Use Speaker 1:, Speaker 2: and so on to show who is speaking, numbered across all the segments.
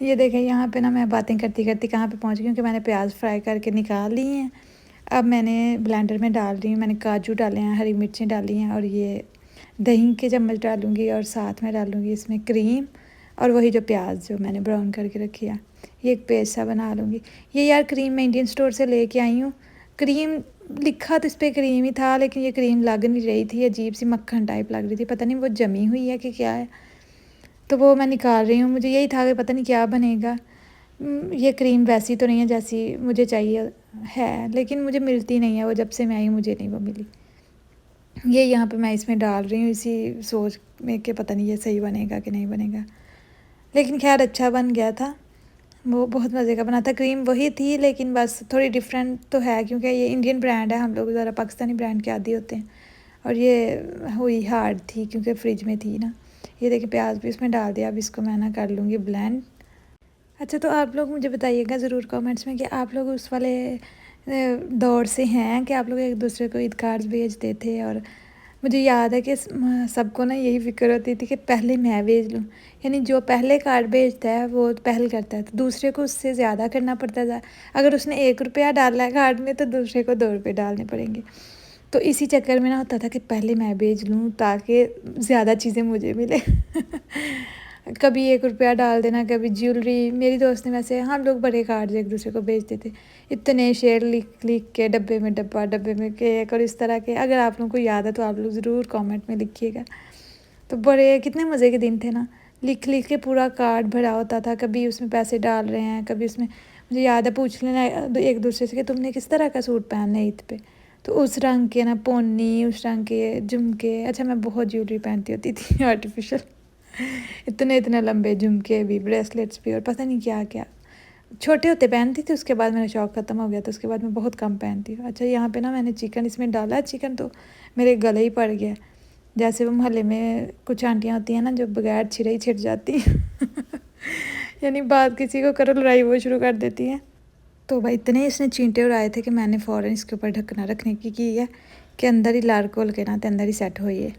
Speaker 1: یہ دیکھیں یہاں پہ نا میں باتیں کرتی کرتی کہاں پہ پہنچ گئی ہوں کہ میں نے پیاز فرائی کر کے نکال لی ہیں. اب میں نے بلینڈر میں ڈال رہی ہوں. میں نے کاجو ڈالے ہیں، ہری مرچیں ڈالی ہیں، اور یہ دہی کے چمچ ڈالوں گی، اور ساتھ میں ڈالوں گی اس میں کریم، اور وہی جو پیاز جو میں نے براؤن کر کے رکھی ہے یہ ایک پیسٹ سا بنا لوں گی. یہ یار کریم میں انڈین اسٹور سے لے کے آئی ہوں. کریم لکھا تو اس پہ کریم ہی تھا، لیکن یہ کریم لگ نہیں رہی تھی، عجیب سی مکھن ٹائپ لگ رہی تھی. پتہ نہیں وہ جمی ہوئی ہے کہ کیا ہے. تو وہ میں نکال رہی ہوں. مجھے یہی تھا کہ پتہ نہیں کیا بنے گا. یہ کریم ویسی تو نہیں ہے جیسی مجھے چاہیے ہے، لیکن مجھے ملتی نہیں ہے وہ. جب سے میں آئی مجھے نہیں وہ ملی. یہ یہاں پہ میں اس میں ڈال رہی ہوں اسی سوچ میں کہ پتہ نہیں یہ صحیح بنے گا کہ نہیں بنے گا. لیکن خیر اچھا بن گیا تھا. وہ بہت مزے کا بنا تھا. کریم وہی تھی لیکن بس تھوڑی ڈفرینٹ تو ہے، کیونکہ یہ انڈین برانڈ ہے. ہم لوگ ذرا پاکستانی برانڈ کے عادی ہوتے ہیں. اور یہ ہوئی ہارڈ تھی کیونکہ فریج میں تھی نا. یہ دیکھیں پیاز بھی اس میں ڈال دیا. اب اس کو میں نا کر لوں گی بلینڈ. اچھا تو آپ لوگ مجھے بتائیے گا ضرور کامنٹس میں کہ آپ لوگ اس والے دور سے ہیں کہ آپ لوگ ایک دوسرے کو عید کارڈز بھیجتے تھے. اور مجھے یاد ہے کہ سب کو نا یہی فکر ہوتی تھی کہ پہلے میں بھیج لوں. یعنی جو پہلے کارڈ بھیجتا ہے وہ پہل کرتا ہے، تو دوسرے کو اس سے زیادہ کرنا پڑتا تھا. اگر اس نے 1 روپیہ ڈالا ہے کارڈ میں تو دوسرے کو 2 روپے ڈالنے پڑیں گے. تو اسی چکر میں نہ ہوتا تھا کہ پہلے میں بھیج لوں تاکہ زیادہ چیزیں مجھے ملے. کبھی 1 روپیہ ڈال دینا، کبھی جیولری. میری دوست نے ویسے ہم لوگ بڑے کارڈ ایک دوسرے کو بھیجتے تھے، اتنے شعر لکھ کے، ڈبے میں ڈبہ، ڈبے میں کیک، اور اس طرح کے. اگر آپ لوگوں کو یاد ہے تو آپ لوگ ضرور کامنٹ میں لکھیے گا. تو بڑے کتنے مزے کے دن تھے نا. لکھ کے پورا کارڈ بھرا ہوتا تھا. کبھی اس میں پیسے ڈال رہے ہیں، کبھی اس میں مجھے یاد ہے پوچھ لینا ایک دوسرے سے کہ تم نے کس طرح کا سوٹ پہننا ہے عید پہ. تو اس رنگ کے نا پونی، اس رنگ کے جھمکے. اچھا میں بہت جیولری پہنتی ہوتی تھی آرٹیفیشل. اتنے لمبے جھمکے بھی، بریسلیٹس بھی، اور پتہ نہیں کیا کیا. چھوٹے ہوتے پہنتی تھی، اس کے بعد میرا شوق ختم ہو گیا تو اس کے بعد میں بہت کم پہنتی ہوں. اچھا یہاں پہ نا میں نے چکن اس میں ڈالا. چکن تو میرے گلے ہی پڑ گیا. جیسے وہ محلے میں کچھ آنٹیاں ہوتی ہیں نا جو بغیر چھرے ہی چھٹ جاتی ہیں. یعنی بات کسی کو کرو لڑائی وہ شروع کر دیتی ہیں. تو بھائی اتنے اس نے چینٹے اڑائے تھے کہ میں نے فوراً اس کے اوپر ڈھکنا رکھنے کی ہے کہ اندر ہی لار کھول کے نا تے اندر ہی سیٹ ہوئی ہے.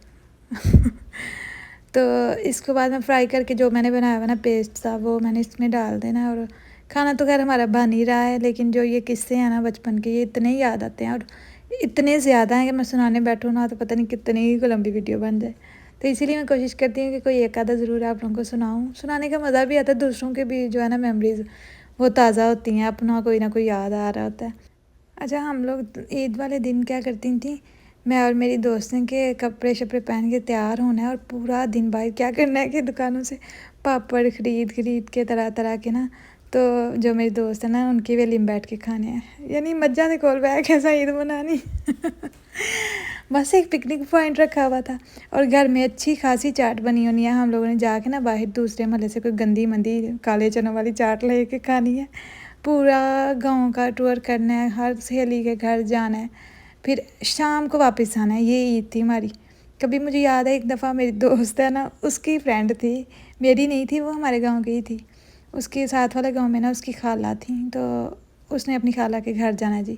Speaker 1: تو اس کے بعد میں فرائی کر کے جو میں نے بنایا ہوا نا پیسٹ تھا وہ میں نے اس میں ڈال دینا ہے. اور کھانا تو خیر ہمارا بن ہی رہا ہے، لیکن جو یہ قصے ہیں نا بچپن کے، یہ اتنے ہی یاد آتے ہیں. اور اتنے زیادہ ہیں کہ میں سنانے بیٹھوں نا تو پتہ نہیں کتنی ہی لمبی ویڈیو بن جائے. تو اسی لیے میں کوشش کرتی ہوں کہ کوئی ایک آدھا ضرور آپ لوگوں کو سناؤں. سنانے کا مزہ بھی آتا ہے. دوسروں کے بھی جو ہے نا میموریز وہ تازہ ہوتی ہیں، اپنا کوئی نہ کوئی یاد آ رہا ہوتا ہے. اچھا ہم لوگ عید والے دن کیا کرتی تھیں، میں اور میری دوستیں کے کپڑے شپڑے پہن کے تیار ہونا ہے، اور پورا دن باہر کیا کرنا ہے کہ دکانوں سے پاپڑ خرید کے طرح طرح کے نا. تو جو میری دوست ہیں نا ان کے ویلے میں بیٹھ کے کھانے ہیں. یعنی مجھا نے کول بیٹھ کیسا عید منانی. بس ایک پکنک پوائنٹ رکھا ہوا تھا، اور گھر میں اچھی خاصی چاٹ بنی ہونی ہے. ہم لوگوں نے جا کے نا باہر دوسرے محلے سے کوئی گندی مندی کالے چنوں والی چاٹ لے کے کھانی ہے. پورا گاؤں کا ٹور کرنا ہے، ہر سہیلی کے گھر جانا ہے، پھر شام کو واپس آنا ہے. یہ عید تھی ہماری. کبھی مجھے یاد ہے ایک دفعہ میری دوست ہے نا، اس کی فرینڈ تھی، میری نہیں تھی، وہ ہمارے گاؤں کی ہی تھی. اس کے ساتھ والے گاؤں میں نا اس کی خالہ تھیں، تو اس نے اپنی خالہ کے گھر جانا جی.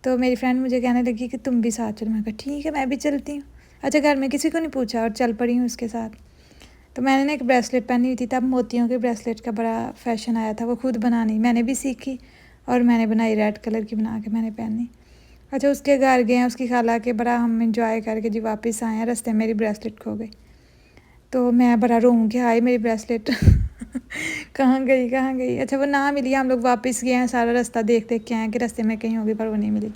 Speaker 1: تو میری فرینڈ مجھے کہنے لگی کہ تم بھی ساتھ چلو. میں کہا ٹھیک ہے میں بھی چلتی ہوں. اچھا گھر میں کسی کو نہیں پوچھا اور چل پڑی ہوں اس کے ساتھ. تو میں نے نا ایک بریسلیٹ پہنی ہوئی تھی. تب موتیوں کے بریسلیٹ کا بڑا فیشن آیا تھا. وہ خود بنانی میں نے بھی سیکھی، اور میں نے بنائی ریڈ کلر کی بنا کے میں نے پہنی. اچھا اس کے گھر گئے ہیں اس کی خالہ کے، بڑا ہم انجوائے کر کے جی واپس آئے ہیں. رستے میں میری بریسلیٹ کھو گئی. تو میں بڑا روں کہ آئی میری بریسلیٹ. کہاں گئی. اچھا وہ نہ ملی. ہم لوگ واپس گئے ہیں، سارا رستہ دیکھ کے آئے کہ رستے میں کہیں ہوگی، پر وہ نہیں ملی.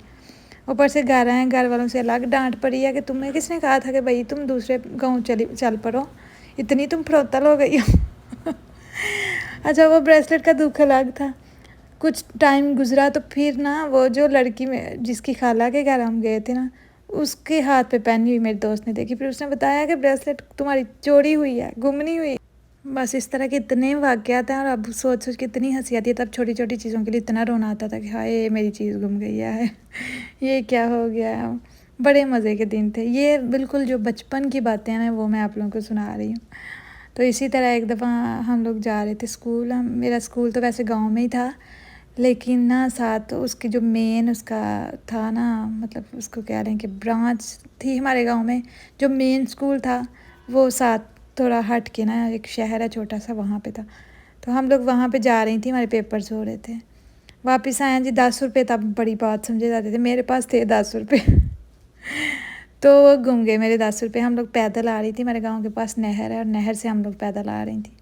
Speaker 1: اوپر سے گھر آئے ہیں، گھر والوں سے الگ ڈانٹ پڑی ہے کہ تمہیں کس نے کہا تھا کہ بھائی تم دوسرے گاؤں چل پڑو، اتنی تم فروتل ہو گئی ہو. اچھا وہ بریسلیٹ کا دکھ الگ تھا. کچھ ٹائم گزرا تو پھر نا وہ جو لڑکی میں جس کی خالہ کے گھر ہم گئے تھے نا، اس کے ہاتھ پہ پہنی ہوئی میری دوست نے دیکھی. پھر اس نے بتایا کہ بریسلیٹ تمہاری چوری ہوئی ہے، گم نہیں ہوئی. بس اس طرح کے اتنے واقعات ہیں. اور اب سوچ کے اتنی ہنسی آتی ہے. تب چھوٹی چھوٹی چیزوں کے لیے اتنا رونا آتا تھا کہ ہائے میری چیز گم گئی ہے، یہ کیا ہو گیا ہے. بڑے مزے کے دن تھے یہ. بالکل جو بچپن کی باتیں ہیں نا وہ میں آپ لوگوں کو سنا رہی ہوں. تو اسی طرح ایک دفعہ ہم لوگ جا رہے تھے اسکول. میرا اسکول تو ویسے گاؤں میں ہی تھا، لیکن نا ساتھ اس کی جو مین اس کا تھا نا، مطلب اس کو کہہ رہے ہیں کہ برانچ تھی ہمارے گاؤں میں. جو مین اسکول تھا وہ ساتھ تھوڑا ہٹ کے نا ایک شہر ہے چھوٹا سا، وہاں پہ تھا. تو تو ہم لوگ وہاں پہ جا رہی تھیں، ہمارے پیپرز ہو رہے تھے. واپس آئے جی. 10 روپے تب بڑی بات سمجھے جاتے تھے، میرے پاس تھے 10 روپے. تو وہ گم گئے میرے 10 روپے. ہم لوگ پیدل آ رہی تھی، ہمارے گاؤں کے پاس نہر ہے اور نہر سے ہم لوگ پیدل آ رہی تھیں.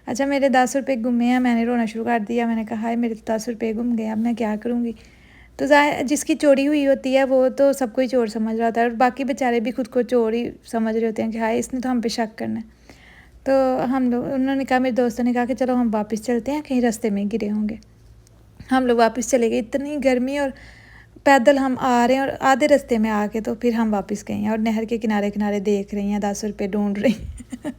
Speaker 1: اچھا میرے 10 روپے گمے ہیں. میں نے رونا شروع کر دیا. میں نے کہا ہائے میرے 10 روپے گم گئے، اب میں کیا کروں گی. تو جس کی چوری ہوئی ہوتی ہے وہ تو سب کو ہی چور سمجھ رہا ہوتا ہے، اور باقی بیچارے بھی خود کو چور ہی سمجھ رہے ہوتے ہیں کہ ہائے اس نے تو ہم پہ شک کرنا ہے. تو انہوں نے کہا، میرے دوستوں نے کہا کہ چلو ہم واپس چلتے ہیں، کہیں راستے میں گرے ہوں گے. ہم لوگ واپس چلے گئے. اتنی گرمی اور پیدل ہم آ رہے ہیں، اور آدھے راستے میں آ کے تو پھر ہم واپس گئے ہیں، اور نہر کے کنارے کنارے دیکھ رہی ہیں، 10 روپے ڈھونڈ رہی ہیں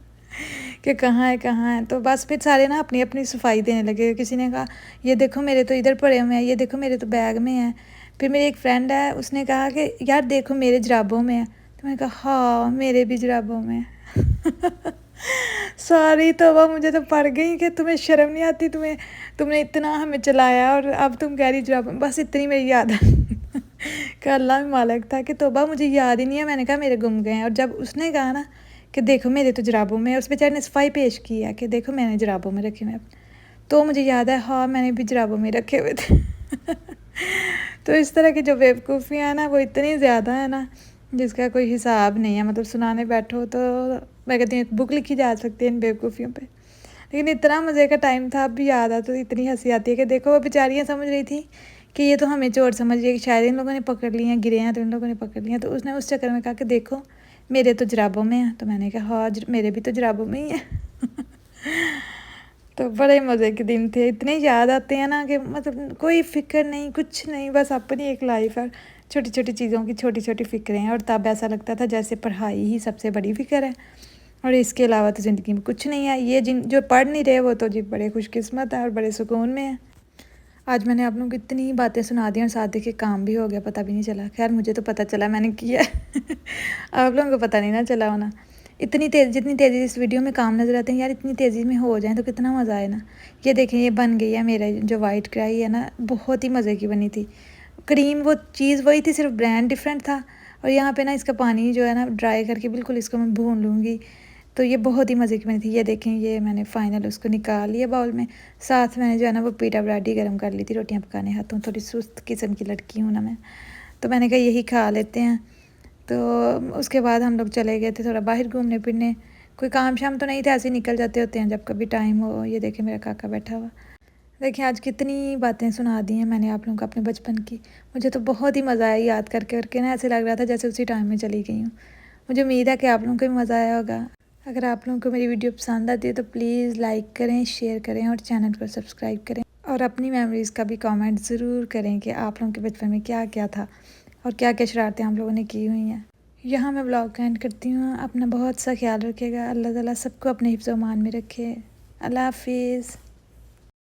Speaker 1: کہ کہاں ہے. تو بس پھر سارے نا اپنی اپنی صفائی دینے لگے. کسی نے کہا یہ دیکھو میرے تو ادھر پڑے ہوئے ہیں، یہ دیکھو میرے تو بیگ میں ہیں. پھر میری ایک فرینڈ ہے، اس نے کہا کہ یار دیکھو میرے جرابوں میں ہیں. تو میں نے کہا ہاں میرے بھی جرابوں میں ہیں. سوری توبہ، مجھے تو پڑ گئی کہ تمہیں شرم نہیں آتی، تم نے اتنا ہمیں چلایا اور اب تم کہہ رہی جرابوں. بس اتنی میری یاد ہے کہ اللہ میں مالک تھا کہ توبہ مجھے یاد ہی نہیں ہے. میں نے کہا میرے گم گئے ہیں. اور جب اس نے کہا نا کہ دیکھو میرے تو جرابوں میں، اس بیچارے نے صفائی پیش کی ہے کہ دیکھو میں نے جرابوں میں رکھے ہوئے ہیں، تو مجھے یاد ہے ہاں میں نے بھی جرابوں میں رکھے ہوئے تھے. تو اس طرح کی جو بیوقوفیاں ہیں نا وہ اتنی زیادہ ہیں نا جس کا کوئی حساب نہیں ہے. مطلب سنانے بیٹھو تو میں کہتی ہوں ایک بک لکھی جا سکتی ہے ان بیوقوفیوں پہ. لیکن اتنا مزے کا ٹائم تھا، اب بھی یاد آتا تو اتنی ہنسی آتی ہے کہ دیکھو وہ بیچاریاں سمجھ رہی تھی کہ یہ تو ہمیں چور سمجھ رہی ہے کہ شاید ان لوگوں نے پکڑ لی ہیں، گرے ہیں تو ان لوگوں نے پکڑ لی ہیں. تو اس نے اس چکر میں کہا کہ دیکھو میرے تو جرابوں میں ہیں. تو میں نے کہا ہاں میرے بھی تو جرابوں میں ہی ہیں. تو بڑے مزے کے دن تھے. اتنے یاد آتے ہیں نا کہ مطلب کوئی فکر نہیں، کچھ نہیں، بس اپنی ایک لائف ہے. چھوٹی چھوٹی چیزوں کی چھوٹی چھوٹی فکریں ہیں. اور تب ایسا لگتا تھا جیسے پڑھائی ہی سب سے بڑی فکر ہے، اور اس کے علاوہ تو زندگی میں کچھ نہیں ہے. یہ جو پڑھ نہیں رہے وہ تو جی بڑے خوش قسمت ہیں اور بڑے سکون میں ہیں. آج میں نے آپ لوگوں کو اتنی باتیں سنا دی اور ساتھ دیکھے کام بھی ہو گیا، پتہ بھی نہیں چلا. خیر مجھے تو پتہ چلا میں نے کیا آپ لوگوں کو پتہ نہیں نہ چلا ہونا. جتنی تیزی اس ویڈیو میں کام نظر آتے ہیں یار، اتنی تیزی میں ہو جائیں تو کتنا مزہ آئے نا. یہ دیکھیں یہ بن گئی ہے میرا جو وائٹ کڑھائی ہے نا، بہت ہی مزے کی بنی تھی. کریم وہ چیز وہی تھی، صرف برانڈ ڈفرینٹ تھا. اور یہاں پہ نا اس کا پانی جو ہے نا ڈرائی کر کے بالکل اس کو میں بھون لوں گی. تو یہ بہت ہی مزے کی بنی تھی. یہ دیکھیں یہ میں نے فائنل اس کو نکال لیا باؤل میں. ساتھ میں نے جو ہے نا وہ پیٹا بریڈ ہی گرم کر لی تھی روٹیاں پکانے ہاتھوں. تھوڑی سست قسم کی لڑکی ہوں نا میں، تو میں نے کہا یہی کھا لیتے ہیں. تو اس کے بعد ہم لوگ چلے گئے تھے تھوڑا باہر گھومنے پھرنے. کوئی کام شام تو نہیں تھا، ایسے نکل جاتے ہوتے ہیں جب کبھی ٹائم ہو. یہ دیکھیں میرا کاکا بیٹھا ہوا. دیکھیں آج کتنی باتیں سنا دی ہیں میں نے آپ لوگوں کو اپنے بچپن کی. مجھے تو بہت ہی مزہ آیا یاد کر کے نا، ایسے لگ رہا تھا جیسے اسی ٹائم میں چلی گئی ہوں. مجھے امید ہے کہ آپ لوگوں کو بھی مزہ آیا ہوگا. اگر آپ لوگوں کو میری ویڈیو پسند آتی ہے تو پلیز لائک کریں، شیئر کریں اور چینل کو سبسکرائب کریں. اور اپنی میموریز کا بھی کامنٹ ضرور کریں کہ آپ لوگوں کے بچپن میں کیا کیا تھا اور کیا کیا شرارتیں ہم لوگوں نے کی ہوئی ہیں. یہاں میں بلاگ کا اینڈ کرتی ہوں. اپنا بہت سا خیال رکھیے گا. اللہ تعالیٰ سب کو اپنے حفظ و امان میں رکھے. اللہ حافظ.